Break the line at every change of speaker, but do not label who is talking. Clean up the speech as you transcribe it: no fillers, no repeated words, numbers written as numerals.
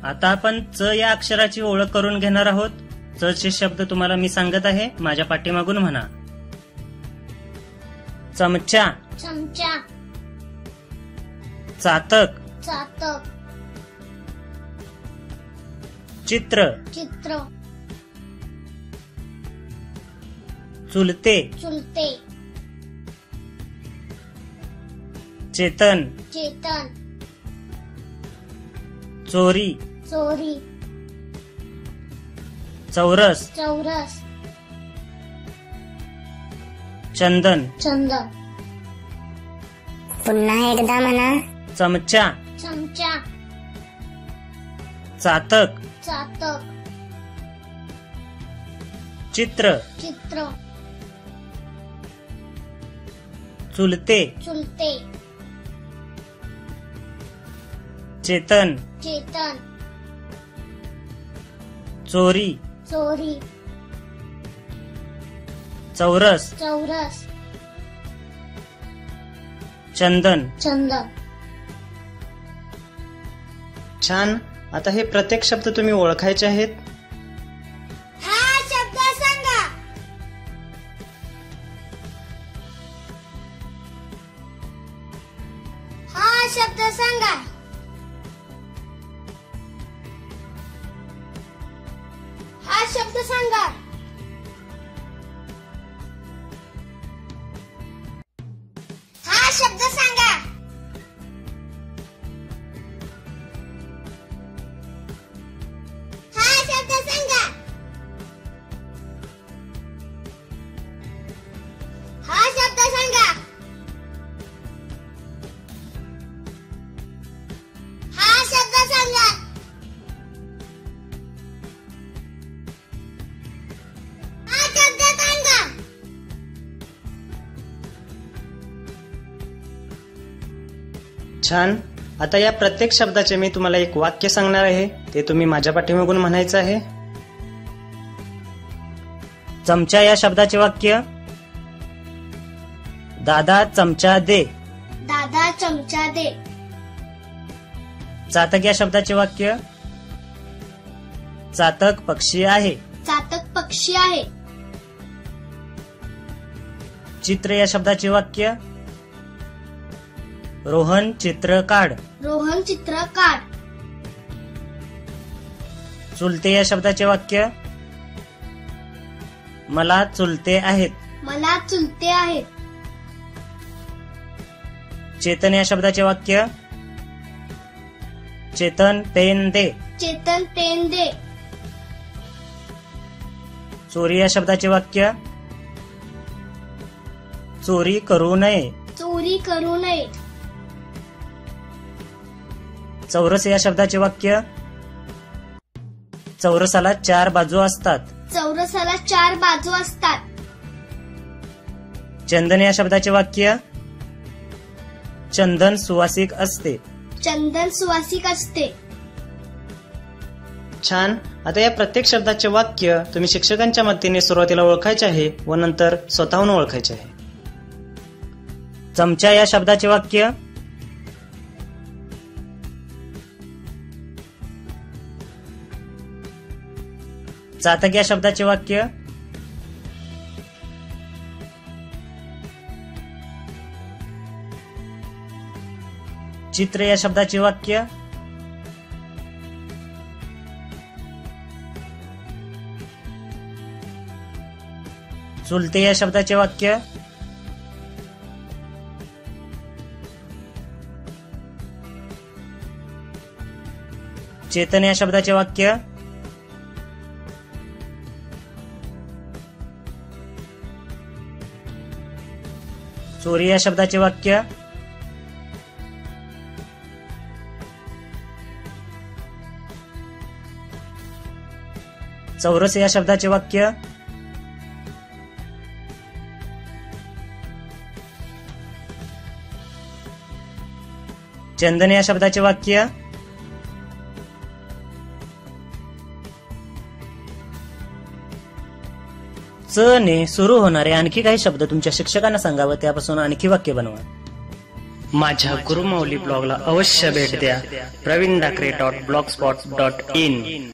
आता आपण च या अक्षराची ओळख करून घेणार आहोत. च चे शब्द तुम्हाला मी सांगत आहे, माझ्या पाठीमागून म्हणा. चमचा,
चमचा,
चातक,
चातक,
चित्र,
चित्र,
चुलते,
चुलते,
चेतन,
चेतन,
चोरी,
चोरी,
चौरस,
चौरस,
चंदन.
चंदन.
पुन्हा एकदा म्हणा.
चमचा,
चमचा,
चातक,
चातक,
चित्र,
चित्र,
चुलते,
चुलते,
चेतन,
चेतन,
चोरी,
चोरी,
चौरस,
चौरस,
चंदन.
चंदन.
छान. आता हे प्रत्येक शब्द तुम्ही ओळखायचे आहेत.
हा शब्द सांगा. हा शब्द सांगा. हा शब्द सांगा. हा शब्द सांगा. हा शब्द सांगा. हा शब्द सांगा. हा शब्द सांगा. हा शब्द सांगा.
छान. आता या प्रत्येक शब्दाचे मी तुम्हाला एक वाक्य सांगणार आहे, ते तुम्ही माझ्या पाठीमागून म्हणायचं आहे.
चमचा या शब्दाचे वाक्य. दादा चमचा दे.
दादा चमचा दे.
चातक या शब्दाचे वाक्य. चातक पक्षी आहे.
चातक पक्षी आहे.
चित्र या शब्दाचे वाक्य. रोहन चित्र काढ.
रोहन चित्र काढ.
चुलते या शब्दाचे वाक्य. मला चुलते आहेत.
मला चुलते आहेत.
चेतन या शब्दाचे वाक्य. चेतन पेन दे.
चेतन पेन दे.
चोरी या शब्दाचे वाक्य. चोरी करू नये.
चोरी करू नये.
चौरस या शब्दाचे वाक्य. चौरसाला 4 बाजू असतात.
चौरसाला 4 बाजू असतात.
चंदन या शब्दाचे वाक्य. चंदन सुवासिक असते.
चंदन सुवासिक असते.
छान. आता या प्रत्येक शब्दाचे वाक्य तुम्ही शिक्षकांच्या मदतीने सुरुवातीला ओळखायचे आहे व नंतर स्वतःहून ओळखायचे आहे.
चमचा या शब्दाचे वाक्य. चातक या शब्दाचे वाक्य. चित्र या शब्दाचे वाक्य. चुलते या शब्दाचे वाक्य. चेतन या शब्दाचे वाक्य. चोरी या शब्दाचे वाक्य. चौरस या शब्दाचे वाक्य. चंदन या शब्दाचे वाक्य. च ने सुरू होणारे आणखी काही शब्द तुमच्या शिक्षकांना सांगावं, त्यापासून आणखी वाक्य बनवा. माझ्या गुरुमौली ब्लॉगला अवश्य भेट द्या. प्रवीण डाकरे .blogspot.in